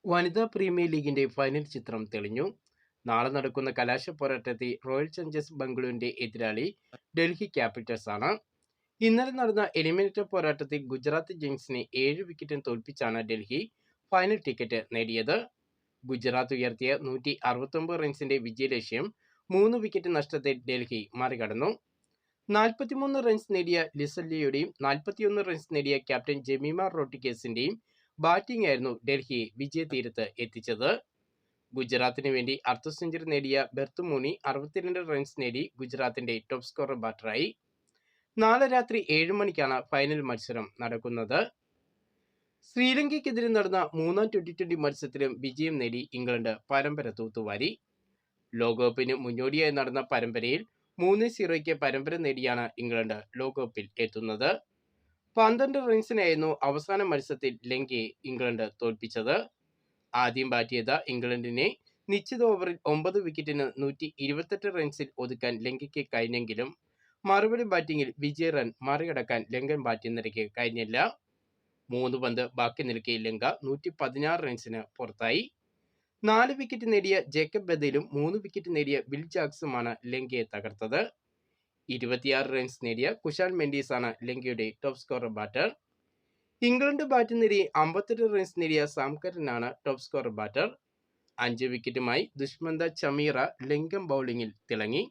വനിതാ പ്രീമിയർ ലീഗിന്റെ ഫൈനൽ ചിത്രം തെളിഞ്ഞു. നാളെ നടക്കുന്ന കലാശ പോരാട്ടത്തിൽ റോയൽ ചലഞ്ചേഴ്സ് ബംഗളൂരുവിന്റെ എതിരാളി ഡൽഹി ക്യാപിറ്റൽസ് ആണ്. ഇന്നലെ നടന്ന എലിമിനേറ്റർ പോരാട്ടത്തിൽ ഗുജറാത്ത് ജയന്റ്സിനെ 7 വിക്കറ്റിന് തോൽപ്പിച്ചാണ് ഡൽഹി ഫൈനൽ ടിക്കറ്റ് നേടിയത്. ഗുജറാത്ത് ഉയർത്തിയ 169 റൺസിന്റെ വിജയലക്ഷ്യം 3 വിക്കറ്റ് നഷ്ടത്തിൽ ഡൽഹി മറികടന്നു. 43 റൺസ് നേടിയ ലിസല്ലിയുടെയും 41 റൺസ് നേടിയ ക്യാപ്റ്റൻ ജമീമ റോഡ്രിഗസിന്റെയും ബാറ്റിംഗ് ആയിരുന്നു ഡൽഹിയെ വിജയതീരത്ത് എത്തിച്ചത്. ഗുജറാത്തിന് വേണ്ടി അർദ്ധ സെഞ്ചുറി നേടിയ ബെർത്ത് മൂണി 62 റൺസ് നേടി ഗുജറാത്തിന്റെ ടോപ്പ് സ്കോറർ ബാറ്ററായി. നാളെ രാത്രി 7 മണിക്കാണ് ഫൈനൽ മത്സരം നടക്കുന്നത്. ശ്രീലങ്കയ്ക്കെതിരെ നടന്ന മൂന്നാം T20 മത്സരത്തിലും വിജയം നേടി ഇംഗ്ലണ്ട് പരമ്പര തൂത്തുവാരി. ലോകകപ്പിന് മുന്നോടിയായി നടന്ന പരമ്പരയിൽ 3-0 പരമ്പര നേടിയാണ് ഇംഗ്ലണ്ട് ലോകകപ്പിൽ എത്തുന്നത്. 12 റൺസിനായിരുന്നു അവസാന മത്സരത്തിൽ ലങ്കയെ ഇംഗ്ലണ്ട് തോൽപ്പിച്ചത്. ആദ്യം ബാറ്റ് ചെയ്ത ഇംഗ്ലണ്ടിനെ നിശ്ചിത ഓവറിൽ 9 വിക്കറ്റിന് 128 റൺസിൽ ഒതുക്കാൻ ലങ്കയ്ക്ക് കഴിഞ്ഞെങ്കിലും മറുപടി ബാറ്റിംഗിൽ വിജയ റൺ മറികടക്കാൻ ലങ്കൻ ബാറ്റിംഗ് നിരയ്ക്ക് കഴിഞ്ഞില്ല. 3 പന്ത് ബാക്കി നിൽക്കെ ലങ്ക 116 റൺസിന് പുറത്തായി. 4 വിക്കറ്റ് നേടിയ ജേക്കബ് ബദേലും 3 വിക്കറ്റ് നേടിയ വിൽ ജാക്സുമാണ് ലങ്കയെ തകർത്തത്. 26 റൺസ് നേടിയ കുശാൽ മെൻഡീസ് ആണ് ലങ്കയുടെ top scorer batter. England bat നിരയിൽ 58 റൺസ് നേടിയ സാം കരനാണ് ടോപ്പ് സ്കോറർ ബാറ്റർ. 5 വിക്കറ്റുമായി ദുഷ്മന്ത ചമീറ ലങ്കൻ ബൗളിംഗിൽ തിളങ്ങി.